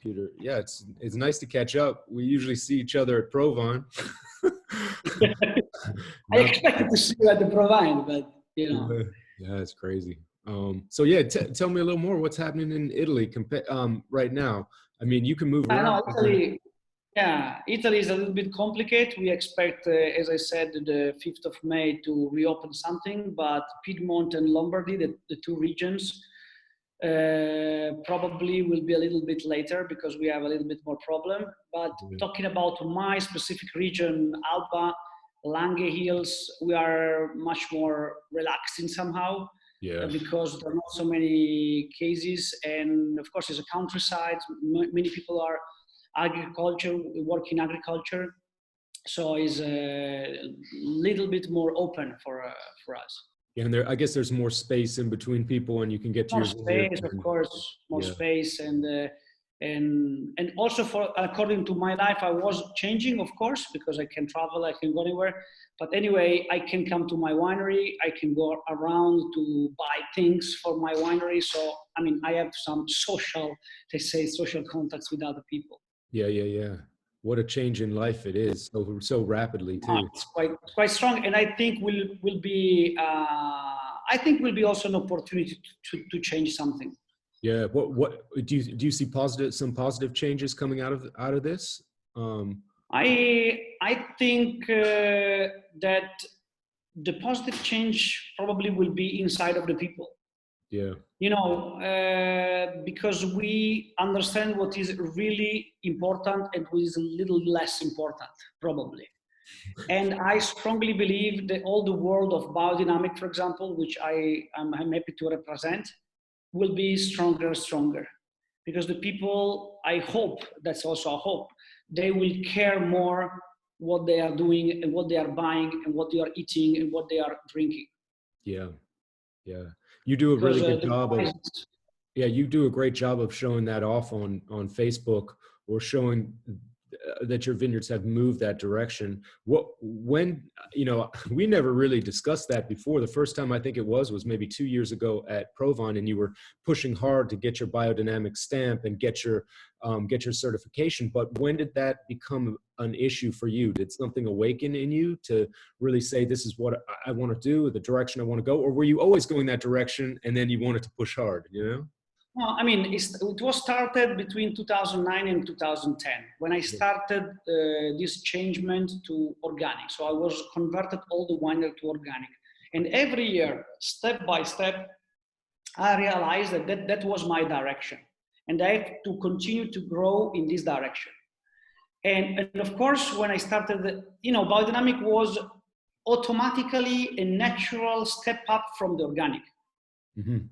computer. Yeah, it's nice to catch up. We usually see each other at Provine. I expected to see you at the Provine, but you know. Yeah, it's crazy. So yeah, tell me a little more. What's happening in Italy right now? I mean, you can move I know around. Italy. Yeah, Italy is a little bit complicated. We expect, as I said, the 5th of May to reopen something, but Piedmont and Lombardy, the two regions, probably will be a little bit later because we have a little bit more problem. But talking about my specific region, Alba, Langhe Hills, we are much more relaxing somehow. Yeah. Because there are not so many cases, and of course, it's a countryside. Many people are work in agriculture, so it's a little bit more open for us. Yeah, and I guess there's more space in between people, and you can get to More your space, of course, more space, and also according to my life, I was changing, of course, because I can travel, I can go anywhere. But anyway, I can come to my winery, I can go around to buy things for my winery. So, I mean, I have some social contacts with other people. Yeah. What a change in life it is, so rapidly too. It's quite strong, and I think will be also an opportunity to change something. Yeah. What do you see some positive changes coming out of this? I think that the positive change probably will be inside of the people. Yeah. You know, because we understand what is really important and what is a little less important, probably. And I strongly believe that all the world of biodynamic, for example, which I'm happy to represent, will be stronger and stronger. Because the people, I hope, that's also a hope, they will care more what they are doing and what they are buying and what they are eating and what they are drinking. Yeah. You do a really good job you do a great job of showing that off on Facebook, or showing that your vineyards have moved that direction. We never really discussed that before. The first time I think it was maybe 2 years ago at Provine, and you were pushing hard to get your biodynamic stamp and get your certification. But when did that become an issue for you? Did something awaken in you to really say, this is what I want to do, the direction I want to go? Or were you always going that direction and then you wanted to push hard, you know? Well, I mean, it was started between 2009 and 2010 when I started this changement to organic. So I was converted all the winery to organic. And every year, step by step, I realized that was my direction. And I have to continue to grow in this direction. And of course, when I started, biodynamic was automatically a natural step up from the organic. Mm-hmm.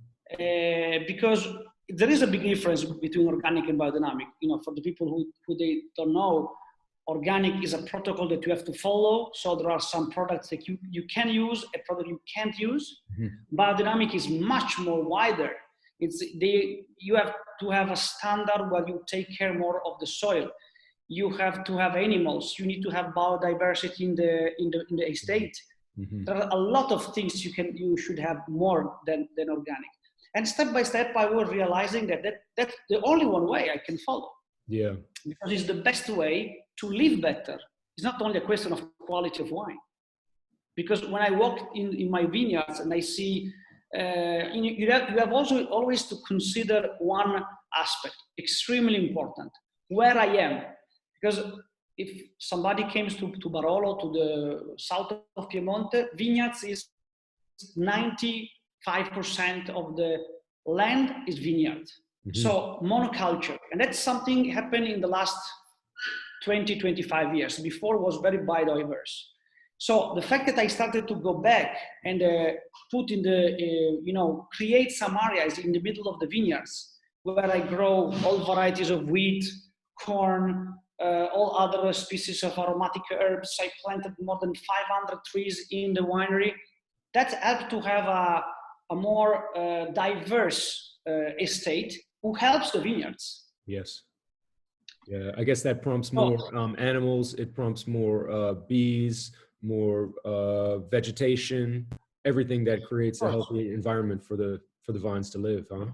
Because there is a big difference between organic and biodynamic. For the people who they don't know, organic is a protocol that you have to follow. So there are some products that you can use, a product you can't use. Mm-hmm. Biodynamic is much more wider. You have to have a standard where you take care more of the soil. You have to have animals. You need to have biodiversity in the estate. Mm-hmm. There are a lot of things you should have more than organic. And step by step, I was realizing that's the only one way I can follow. Yeah. Because it's the best way to live better. It's not only a question of quality of wine. Because when I walk in my vineyards and I see, you have also always to consider one aspect, extremely important, where I am. Because if somebody comes to Barolo, to the south of Piedmont, vineyards is 95% of the land is vineyard. Mm-hmm. So monoculture, and that's something happened in the last 20, 25 years. Before was very biodiverse. So the fact that I started to go back and put in create some areas in the middle of the vineyards where I grow all varieties of wheat, corn, all other species of aromatic herbs. I planted more than 500 trees in the winery. That helped to have a more diverse estate who helps the vineyards. Yes. Yeah, I guess that prompts more animals. It prompts more bees, more vegetation, everything that creates a healthy environment for the vines to live, huh?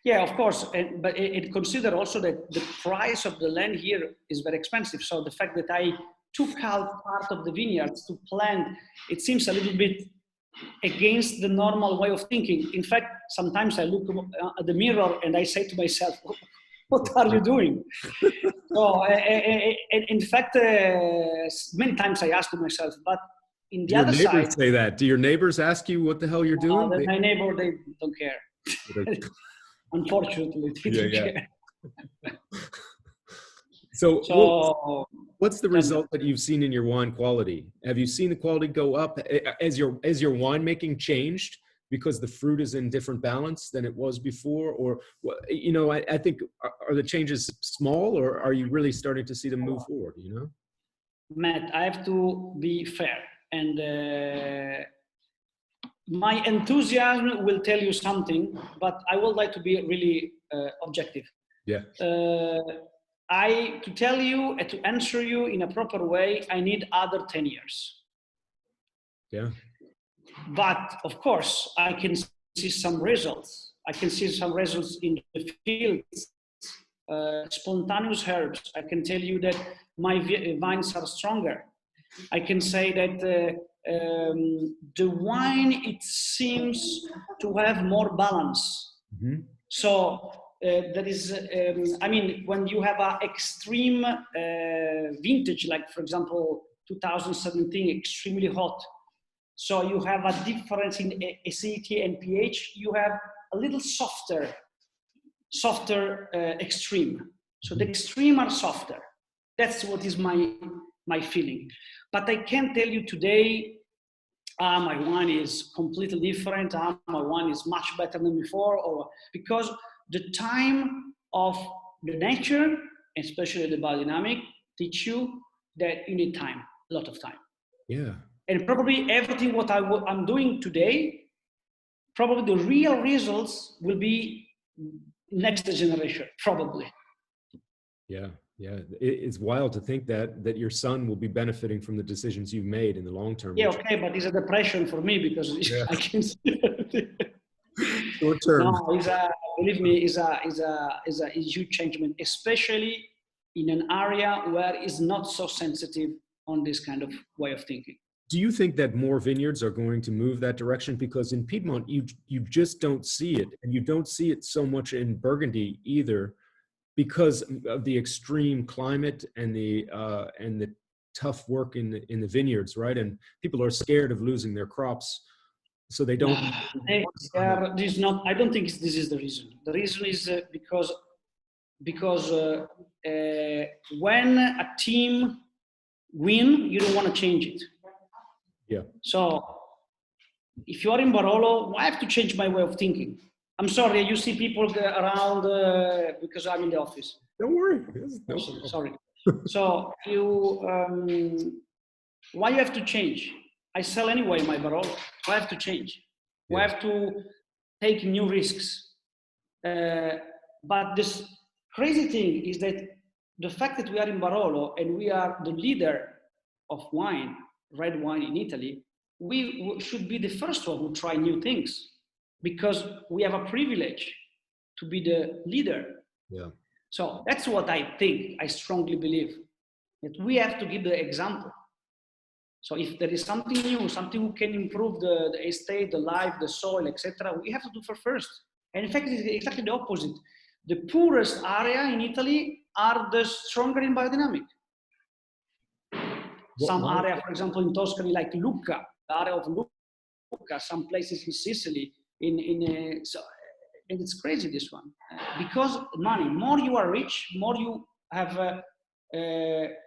Yeah, of course, but it consider also that the price of the land here is very expensive. So the fact that I took out part of the vineyards to plant, it seems a little bit against the normal way of thinking. In fact, sometimes I look at the mirror and I say to myself, what are you doing? So, in fact, many times I ask to myself, but in the Do your other neighbors side, say that? Do your neighbors ask you what the hell you're doing? my neighbor, they don't care. Unfortunately, they don't care. So what's the result that you've seen in your wine quality? Have you seen the quality go up as your winemaking changed because the fruit is in different balance than it was before? Or, you know, I think, are the changes small, or are you really starting to see them move forward, you know? Matt, I have to be fair, and my enthusiasm will tell you something, but I would like to be really objective. Yeah. To tell you and to answer you in a proper way, I need other 10 years. Yeah. But of course, I can see some results. I can see some results in the fields, spontaneous herbs. I can tell you that my vines are stronger. I can say that the wine, it seems to have more balance. Mm-hmm. So that is, I mean, when you have an extreme vintage, like for example, 2017, extremely hot. So you have a difference in acidity and pH. You have a little softer extreme. So the extreme are softer. That's what is my feeling. But I can't tell you today, my wine is completely different. My wine is much better than before, or because the time of the nature, especially the biodynamic, teach you that you need time, a lot of time. Yeah. And probably everything what I'm doing today, probably the real results will be next generation, probably. Yeah, yeah. It's wild to think that your son will be benefiting from the decisions you've made in the long term. Yeah, okay, but it's a depression for me because I can see it. Short term. No, believe me, is a huge change, especially in an area where it's not so sensitive on this kind of way of thinking. Do you think that more vineyards are going to move that direction? Because in Piedmont, you just don't see it, and you don't see it so much in Burgundy either, because of the extreme climate and the tough work in the vineyards, right? And people are scared of losing their crops, so they don't. This not. I don't think this is the reason. The reason is because when a team win, you don't want to change it. Yeah. So if you are in Barolo, I have to change my way of thinking. I'm sorry, you see people around because I'm in the office. Don't worry. No sorry. So why you have to change? I sell anyway my Barolo. Why I have to change? Why I have to take new risks? But this crazy thing is that the fact that we are in Barolo and we are the leader of wine, red wine in Italy, we should be the first one who try new things because we have a privilege to be the leader. Yeah. So that's what I think. I strongly believe that we have to give the example. So if there is something new, something who can improve the estate, the life, the soil, etc., we have to do for first. And in fact, it's exactly the opposite. The poorest area in Italy are the stronger in biodynamic. Some area, for example, in Tuscany, like Lucca, the area of Lucca, some places in Sicily, so, and it's crazy, this one. Because money, more you are rich, more you have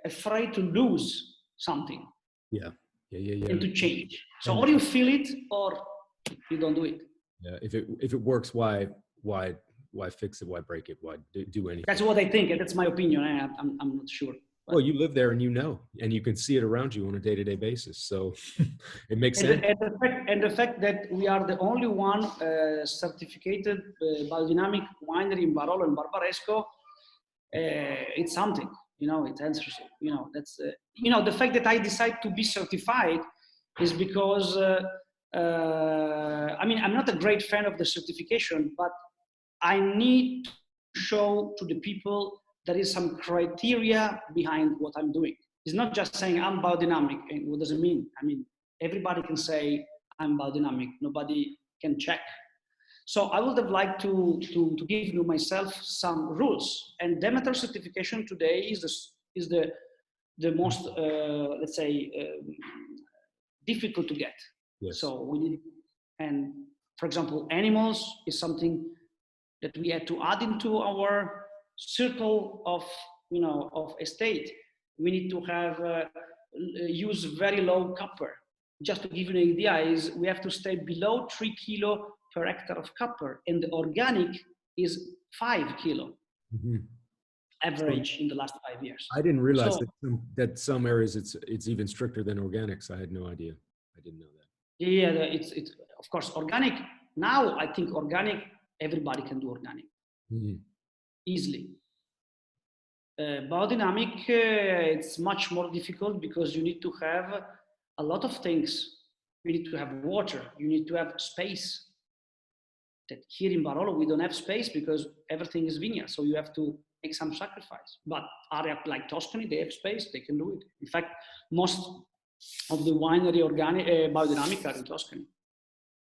afraid to lose something. Yeah. And to change. So or you feel it or you don't do it. Yeah, if it works, why fix it? Why break it? Why do anything? That's what I think, and that's my opinion. I'm not sure. Well, you live there and you know, and you can see it around you on a day-to-day basis. So it makes sense. And the fact that we are the only one certificated biodynamic winery in Barolo and Barbaresco, it's something. You know, it answers. You know, that's the fact that I decide to be certified is because I mean, I'm not a great fan of the certification, but I need to show to the people there is some criteria behind what I'm doing. It's not just saying I'm biodynamic. And what does it mean? I mean, everybody can say I'm biodynamic. Nobody can check. So I would have liked to give you myself some rules. And Demeter certification today is the most, let's say, difficult to get. Yes. So we need, and for example, animals is something that we had to add into our circle of, of estate. We need to have use very low copper. Just to give you an idea, is we have to stay below 3 kilo per hectare of copper, and the organic is 5 kilo average in the last 5 years. I didn't realize that some areas it's even stricter than organics. I had no idea. I didn't know that. Yeah, it's of course organic. Now I think organic, everybody can do organic easily. Biodynamic, it's much more difficult because you need to have a lot of things. You need to have water. You need to have space. That here in Barolo we don't have space because everything is vineyard, so you have to make some sacrifice. But area like Tuscany, they have space, they can do it. In fact, most of the winery organic biodynamic are in Tuscany.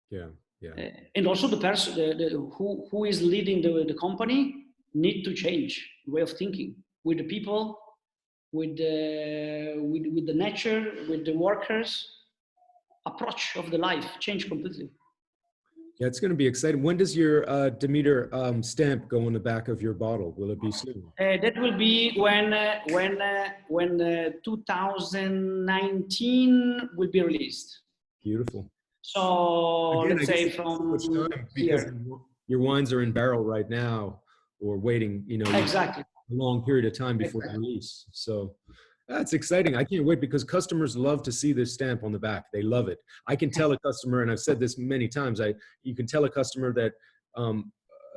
Yeah, yeah. And also the person who is leading the company need to change the way of thinking with the people, with the nature, with the workers. Approach of the life change completely. Yeah, it's going to be exciting. When does your Demeter stamp go on the back of your bottle? Will it be soon? That will be when 2019 will be released. Beautiful. So again, let's say from because your wines are in barrel right now, or waiting, exactly a long period of time before release. So that's exciting. I can't wait because customers love to see this stamp on the back. They love it. I can tell a customer, and I've said this many times, you can tell a customer that a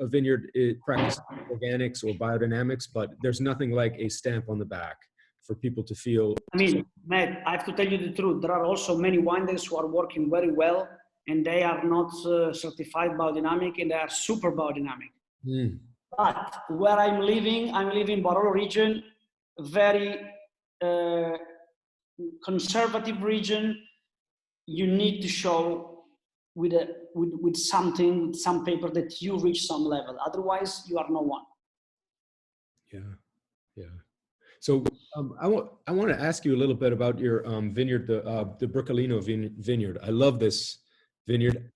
vineyard practices organics or biodynamics, but there's nothing like a stamp on the back for people to feel. I mean, Matt, I have to tell you the truth. There are also many wineries who are working very well, and they are not certified biodynamic, and they are super biodynamic. But where I'm living Barolo region, very conservative region. You need to show with something, some paper that you reach some level. Otherwise, you are no one. Yeah, yeah. So I want to ask you a little bit about your vineyard, the Briccolina vineyard. I love this vineyard.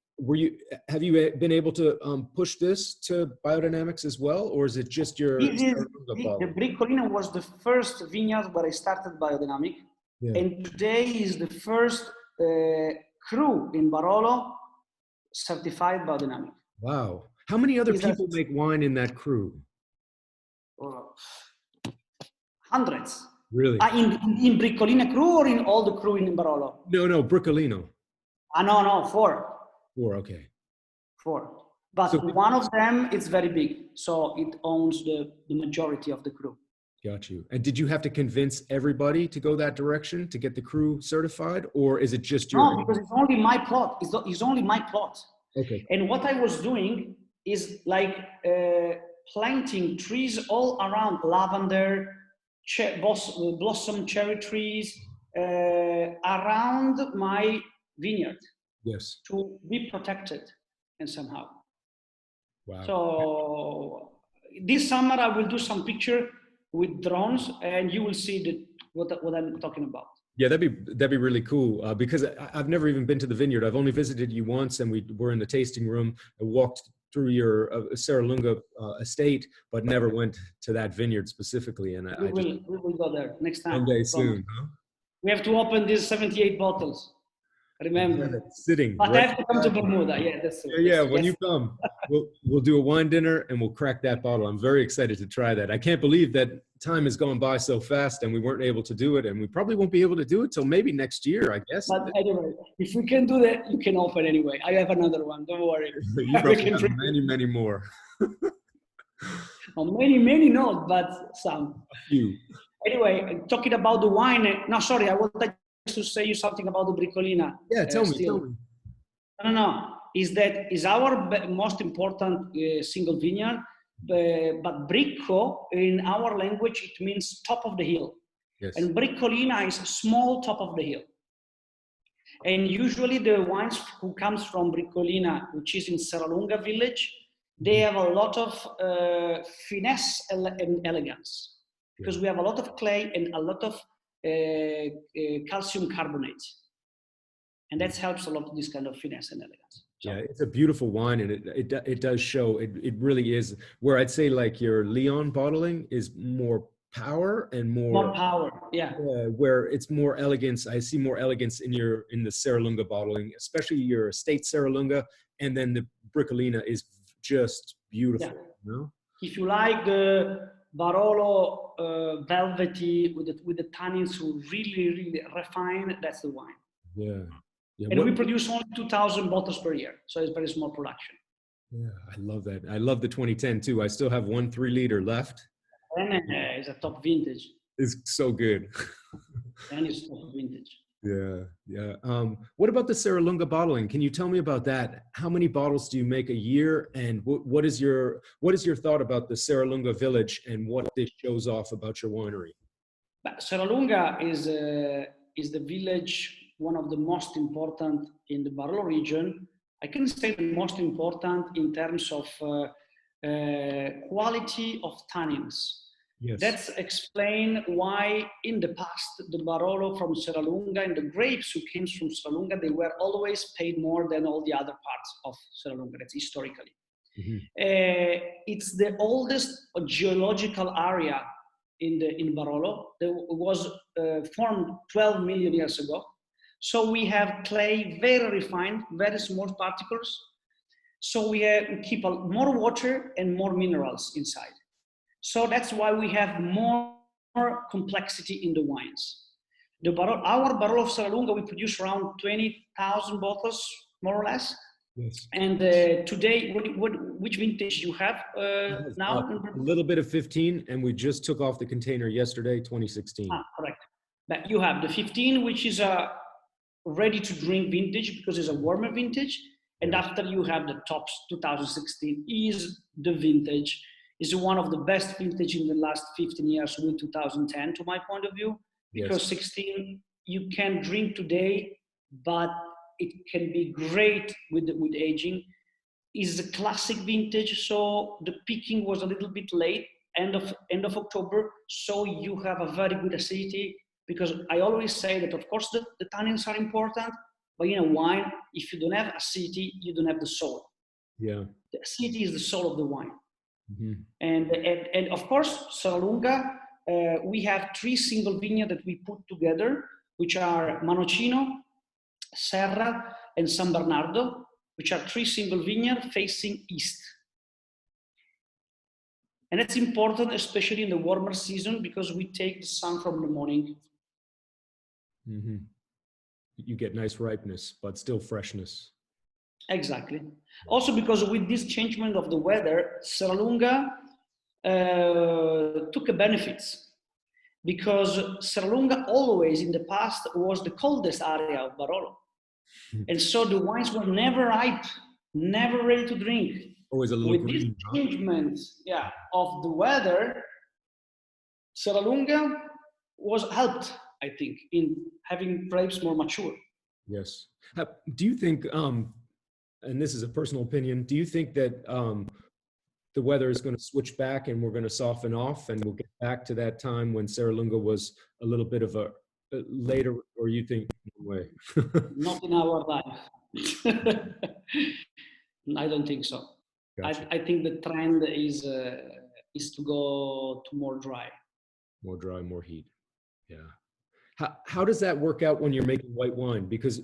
Have you been able to push this to biodynamics as well, or is it just your? The Briccolina was the first vineyard where I started biodynamic, and today is the first crew in Barolo certified biodynamic. Wow! How many other people make wine in that crew? Hundreds. Really? In Briccolina crew or in all the crew in Barolo? No, Briccolino. No, 4. 4, okay. 4. But so one of them is very big, so it owns the majority of the crew. Got you. And did you have to convince everybody to go that direction to get the crew certified, or is it just your? No, because it's only my plot. It's only my plot. Okay. And what I was doing is like planting trees all around, lavender, blossom cherry trees around my vineyard. Yes. To be protected and somehow. Wow. So this summer I will do some picture with drones, and you will see what I'm talking about. Yeah, that'd be really cool because I've never even been to the vineyard. I've only visited you once, and we were in the tasting room and walked through your Serralunga estate, but never went to that vineyard specifically. And we will go there next time. One day soon. Huh? We have to open these 78 bottles. Remember, sitting. But right, I have to come to Bermuda. Yeah, that's it. Yeah. When you come, we'll do a wine dinner and we'll crack that bottle. I'm very excited to try that. I can't believe that time has gone by so fast and we weren't able to do it, and we probably won't be able to do it till maybe next year, I guess. But anyway, if we can do that, you can open anyway. I have another one. Don't worry. You probably have many more. Well, many not, but some. A few. Anyway, talking about the wine. No, sorry, I wanted to say you something about the Briccolina. Yeah, tell me. No. is our most important single vineyard, but Bricco in our language it means top of the hill, Yes. and Briccolina is small top of the hill. And usually the wines who comes from Briccolina, which is in Serralunga village, they have a lot of finesse and elegance, because we have a lot of clay and a lot of calcium carbonate. And that helps a lot of this kind of finesse and elegance. So. Yeah, it's a beautiful wine, and it does show. It really is. Where I'd say like your Leon bottling is more power and more power. Yeah. Where it's more elegance. I see more elegance in the Serralunga bottling, especially your estate Serralunga, and then the Briccolina is just beautiful. Yeah. You know? If you like the Barolo velvety with the tannins who really refine, that's the wine. Yeah. Yeah, and we produce only 2,000 bottles per year, so it's very small production. Yeah, I love that. I love the 2010 too. I still have 1 3-liter left. And it's a top vintage. It's so good. And it's top vintage. Yeah, yeah. What about the Serralunga bottling? Can you tell me about that? How many bottles do you make a year, and what is your thought about the Serralunga village and what this shows off about your winery? Serralunga is the village, one of the most important in the Barolo region. I can say the most important in terms of quality of tannins. Yes. That's explain why in the past the Barolo from Serralunga and the grapes who came from Serralunga, they were always paid more than all the other parts of Serralunga. That's historically. Mm-hmm. It's the oldest geological area in Barolo. It was formed 12 million years ago. So we have clay, very refined, very small particles. So we keep more water and more minerals inside. So that's why we have more complexity in the wines. Our Barolo of Serralunga, we produce around 20,000 bottles, more or less. Yes. And today, which vintage you have now? A little bit of 15, and we just took off the container yesterday, 2016. Correct. But you have the 15, which is a ready to drink vintage because it's a warmer vintage. And after you have the tops, 2016 is the vintage. Is one of the best vintage in the last 15 years with 2010, to my point of view, because 16 you can drink today, but it can be great with aging. Is a classic vintage, so the picking was a little bit late, end of October, so you have a very good acidity. Because I always say that, of course, the tannins are important, but in a wine, if you don't have acidity, you don't have the soul. Yeah, the acidity is the soul of the wine. Mm-hmm. And of course, Serralunga, we have 3 single vineyards that we put together, which are Manocino, Serra, and San Bernardo, which are 3 single vineyards facing east. And that's important, especially in the warmer season, because we take the sun from the morning. Mm-hmm. You get nice ripeness, but still freshness. Exactly. Also because with this changement of the weather, Serralunga took a benefits, because Serralunga always in the past was the coldest area of Barolo. And so the wines were never ripe, never ready to drink. Always a little with green, this changement of the weather, Serralunga was helped, I think, in having grapes more mature. Yes. Do you think, and this is a personal opinion, do you think that the weather is going to switch back and we're going to soften off and we'll get back to that time when Serralunga was a little bit of a later, or you think, no way? Not in our life. I don't think so. Gotcha. I think the trend is to go to more dry. More dry, more heat. Yeah. How does that work out when you're making white wine? Because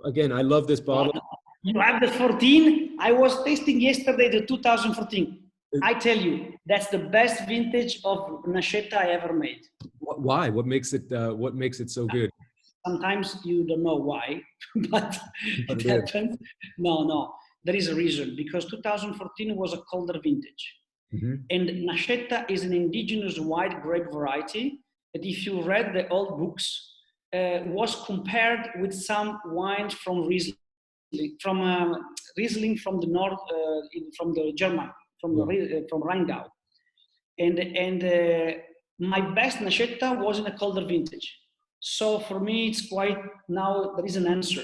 again, I love this bottle. You have the 14. I was tasting yesterday the 2014. I tell you, that's the best vintage of Nascetta I ever made. Why? What makes it so good? Sometimes you don't know why, but it happens. No. There is a reason, because 2014 was a colder vintage. Mm-hmm. And Nascetta is an indigenous white grape variety that, if you read the old books, was compared with some wines from Riesling. Riesling from the north, from the German, from Rheingau, and my best Nascetta was in a colder vintage. So for me, it's quite now there is an answer,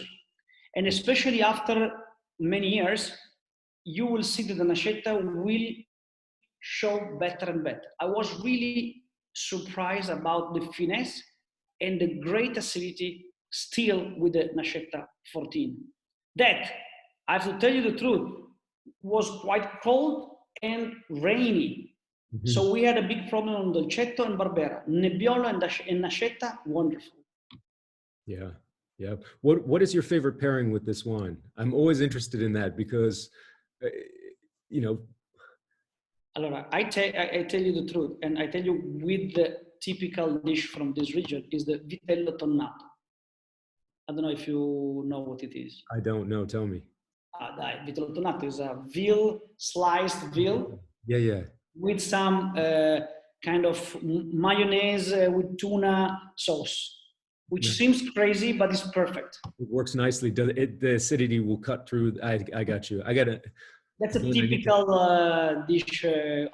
and especially after many years, you will see that the Nascetta will show better and better. I was really surprised about the finesse and the great acidity still with the Nascetta 14. That, I have to tell you the truth, was quite cold and rainy. Mm-hmm. So we had a big problem on Dolcetto and Barbera. Nebbiolo and Nascetta, wonderful. Yeah, yeah. What is your favorite pairing with this wine? I'm always interested in that because, you know. Allora, I tell you the truth, and I tell you with the typical dish from this region is the vitello tonnato. I don't know if you know what it is. I don't know. Tell me. Vitello tonnato is a veal, sliced veal. Yeah, yeah. With some kind of mayonnaise with tuna sauce, which seems crazy, but it's perfect. It works nicely. The acidity will cut through. I got you. I got it. That's a typical dish,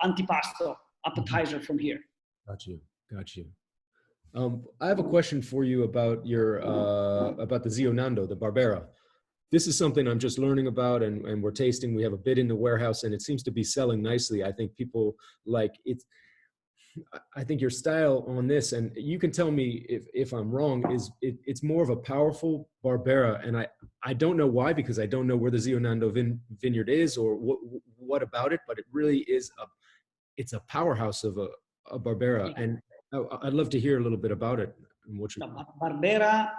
antipasto, appetizer from here. Got you. Got you. I have a question for you about your about the Zio Nando, the Barbera. This is something I'm just learning about, and we're tasting. We have a bit in the warehouse, and it seems to be selling nicely. I think people like it. I think your style on this, and you can tell me if I'm wrong, is it's more of a powerful Barbera, and I don't know why, because I don't know where the Zio Nando vineyard is or what about it, but it really is it's a powerhouse of a Barbera, and I'd love to hear a little bit about it and what you. Barbera.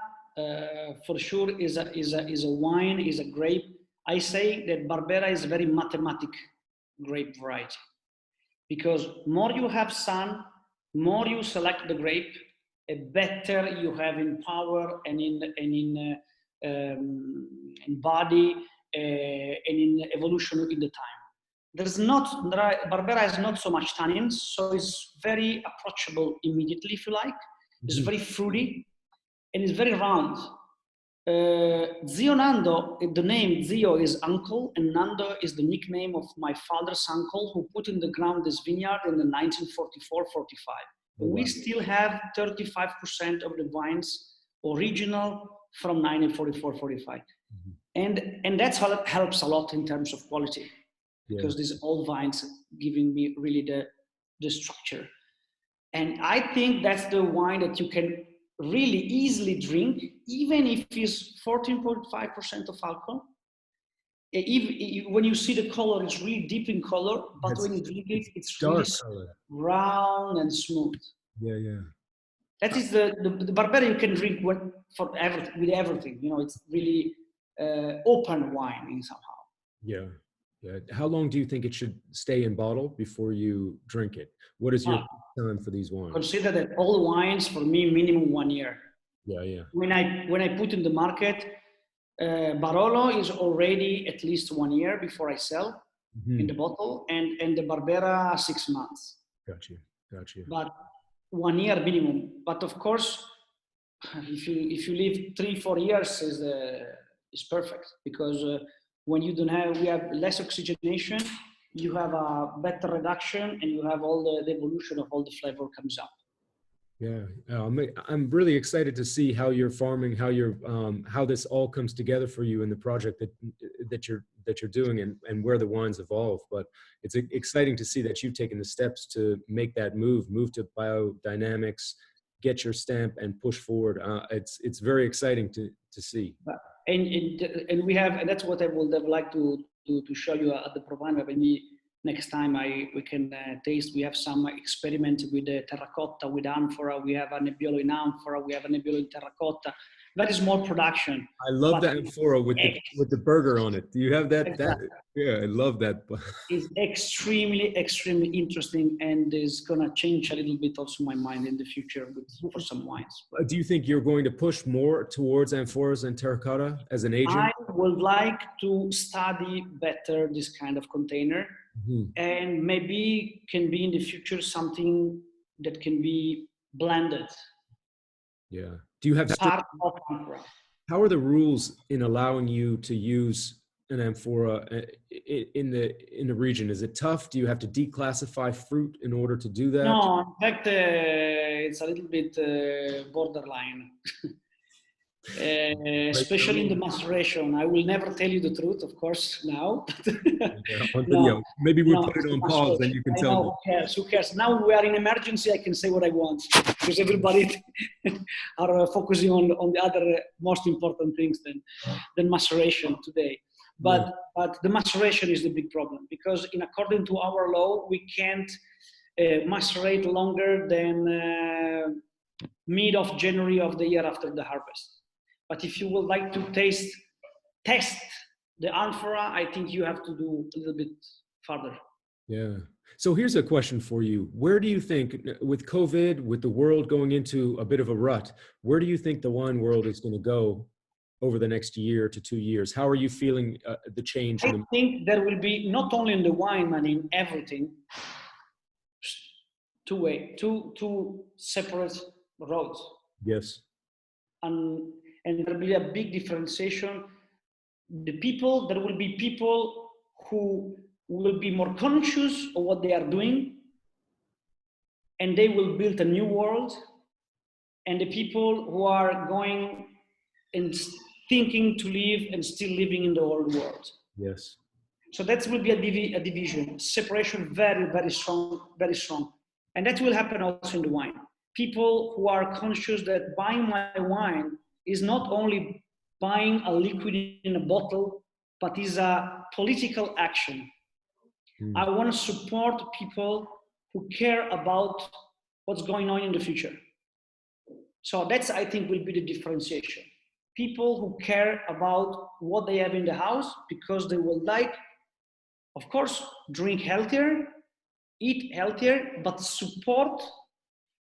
For sure is a wine, is a grape. I say that Barbera is a very mathematic grape variety, because more you have sun, more you select the grape, better you have in power and in body and in evolution in the time. Barbera has not so much tannins, so it's very approachable immediately if you like. It's very fruity. And it's very round. Zio Nando, the name Zio is uncle, and Nando is the nickname of my father's uncle who put in the ground this vineyard in the 1944-45. Wow. We still have 35% of the vines original from 1944-45. And that's how it helps a lot in terms of quality, because these old vines giving me really the structure. And I think that's the wine that you can really easily drink, even if it's 14.5% of alcohol. When you see the color, it's really deep in color, but when you drink it, it's really round and smooth. Yeah, yeah. That is the Barbera you can drink with everything. You know, it's really open wine somehow. Yeah. Yeah. How long do you think it should stay in bottle before you drink it? What is your time for these wines? Consider that all wines for me minimum 1 year. Yeah, yeah. When I put in the market, Barolo is already at least 1 year before I sell in the bottle, and the Barbera 6 months. Got you. But 1 year minimum. But of course, if you live 3-4 years is perfect, because when you we have less oxygenation, you have a better reduction, and you have all the evolution of all the flavor comes up. Yeah, I'm really excited to see how you're farming, how this all comes together for you in the project that you're doing, and where the wines evolve. But it's exciting to see that you've taken the steps to make that move to biodynamics, get your stamp, and push forward. It's very exciting to see. And we have, and that's what I would have liked to show you at the Provine. Maybe next time we can taste. We have some experiment with the terracotta, with amphora. We have a Nebbiolo in amphora. We have a Nebbiolo in terracotta. That is more production. I love the amphora with the burger on it. Do you have that? Exactly. Yeah, I love that. It's extremely interesting, and is gonna change a little bit also my mind in the future for some wines. Do you think you're going to push more towards amphoras and terracotta as an agent? I would like to study better this kind of container, and maybe can be in the future something that can be blended. Yeah. Do you have part of amphora? How are the rules in allowing you to use an amphora in the region? Is it tough? Do you have to declassify fruit in order to do that? No, in fact, it's a little bit borderline. Especially in the maceration. I will never tell you the truth, of course, now. Yeah, on No, video. Maybe we no, put it on pause, then you can I tell know, me. who cares? Who cares? Now we are in emergency. I can say what I want because everybody are focusing on the other most important things than maceration today. But the maceration is the big problem because according to our law, we can't macerate longer than mid of January of the year after the harvest. But if you would like to test the amphora, I think you have to do a little bit further. Yeah. So here's a question for you. Where do you think, with COVID, with the world going into a bit of a rut, where do you think the wine world is going to go over the next year to 2 years? How are you feeling the change? I think there will be, not only in the wine, but in everything, two separate roads. Yes. And there will be a big differentiation. There will be people who will be more conscious of what they are doing, and they will build a new world. And the people who are going and thinking to live and still living in the old world. Yes. So that will be a division, separation, very, very strong, very strong. And that will happen also in the wine. People who are conscious that buying my wine is not only buying a liquid in a bottle, but is a political action. I want to support people who care about what's going on in the future. So that's, I think, will be the differentiation. People who care about what they have in the house because they will like, of course, drink healthier, eat healthier, but support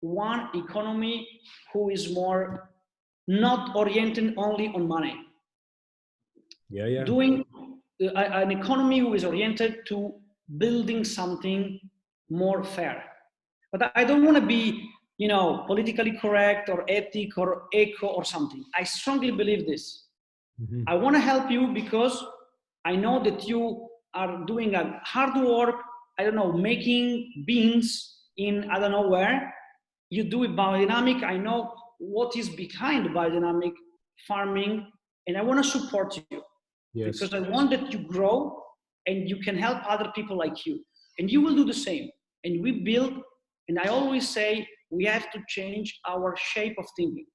one economy who is more not oriented only on money. Yeah. Doing an economy who is oriented to building something more fair. But I don't want to be, politically correct or ethic or eco or something. I strongly believe this. Mm-hmm. I want to help you because I know that you are doing a hard work, making beans in I don't know where. You do it biodynamic. I know what is behind biodynamic farming, and I want to support you. Yes. Because I want that you grow and you can help other people like you. And you will do the same. And we build, and I always say, we have to change our shape of thinking.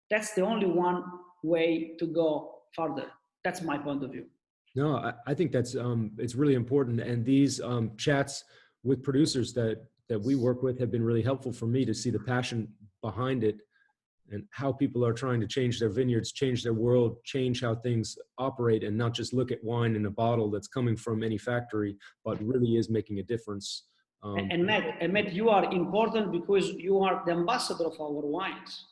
That's the only one way to go further. That's my point of view. No, I think that's, it's really important. And these chats with producers that we work with have been really helpful for me to see the passion behind it and how people are trying to change their vineyards, change their world, change how things operate, and not just look at wine in a bottle that's coming from any factory, but really is making a difference. And Matt, you are important because you are the ambassador of our wines.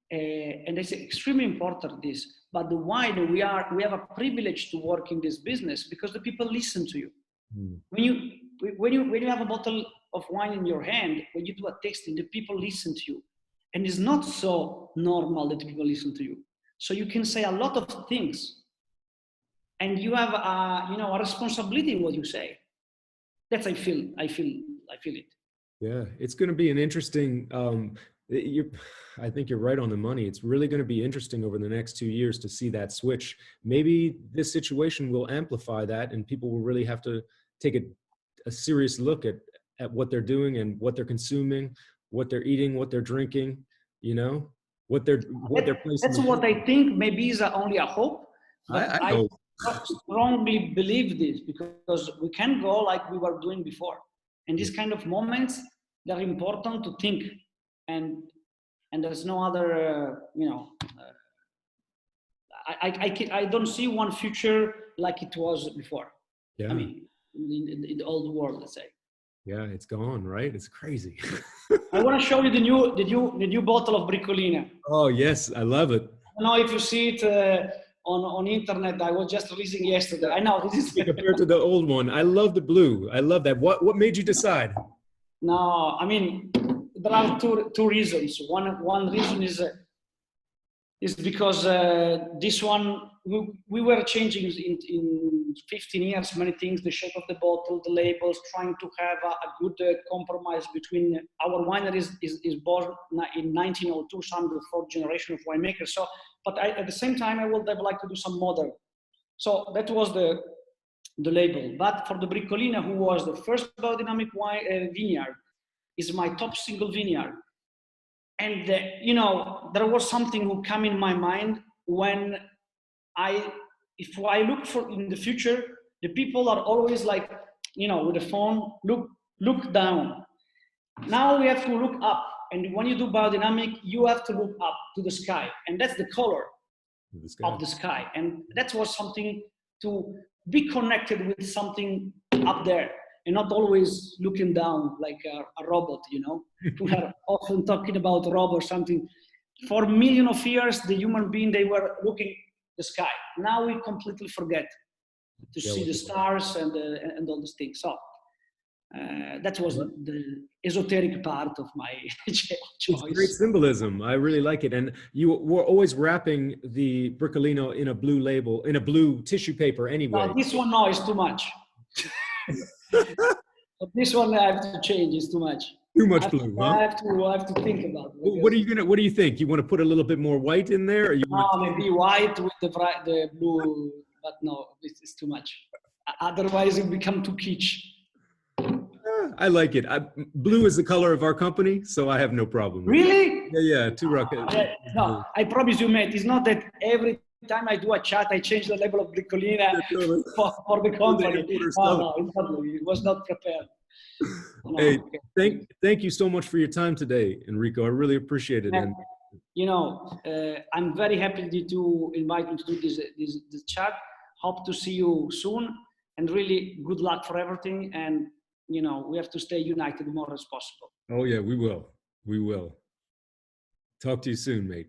And it's extremely important, this. But the wine, we have a privilege to work in this business because the people listen to you. When you have a bottle of wine in your hand, when you do a tasting, the people listen to you. And it's not so normal that people listen to you. So you can say a lot of things. And you have a responsibility in what you say. That's I feel it. Yeah, it's going to be an interesting, I think you're right on the money. It's really going to be interesting over the next 2 years to see that switch. Maybe this situation will amplify that and people will really have to take a serious look at what they're doing and what they're consuming, what they're eating, what they're drinking, what they're placing. That's what I think maybe is only a hope. But I strongly believe this because we can go like we were doing before. And these kind of moments, they're important to think. And there's no other, I don't see one future like it was before. Yeah. I mean, in the old world, let's say. Yeah, it's gone, right? It's crazy. I want to show you the new bottle of Briccolina. Oh yes, I love it. I don't know if you see it on internet. I was just releasing yesterday. I know this is compared to the old one. I love the blue. I love that. What made you decide? No, I mean there are two reasons. One reason is is because this one, we were changing in 15 years many things, the shape of the bottle, the labels, trying to have a good compromise between our winery is born in 1902, so I'm the fourth generation of winemakers. So, but at the same time, I would have liked to do some modern. So that was the label. But for the Briccolina, who was the first biodynamic vineyard, is my top single vineyard. And you know, there was something who came in my mind when if I look for in the future, the people are always like, you know, with the phone, look down. Now we have to look up. And when you do biodynamic, you have to look up to the sky. And that's the color of the sky. And that was something to be connected with something up there and not always looking down like a robot, you know. We are often talking about robot or something. For millions of years, the human being, they were looking the sky. Now we completely forget to see the stars and all these things. So that was the esoteric part of my choice. It's great symbolism. I really like it. And you were always wrapping the Briccolino in a blue label, in a blue tissue paper anyway. No, this one now is too much. But this one I have to change. It's too much. Too much blue, huh? I have to think about it. What do you think? You want to put a little bit more white in there? Or you maybe white with the blue, but no, it's too much. Otherwise it become too kitsch. I like it. Blue is the color of our company, so I have no problem. Really? Yeah, too rocket. No, I promise you, mate. It's not that every time I do a chat, I change the label of Briccolina for the company. No, it was not prepared. No, hey, thank you so much for your time today, Enrico. I really appreciate it. And you know, I'm very happy to invite you to do this chat. Hope to see you soon, and really good luck for everything. And you know, we have to stay united more as possible. Oh yeah, we will. We will. Talk to you soon, mate.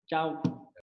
Ciao.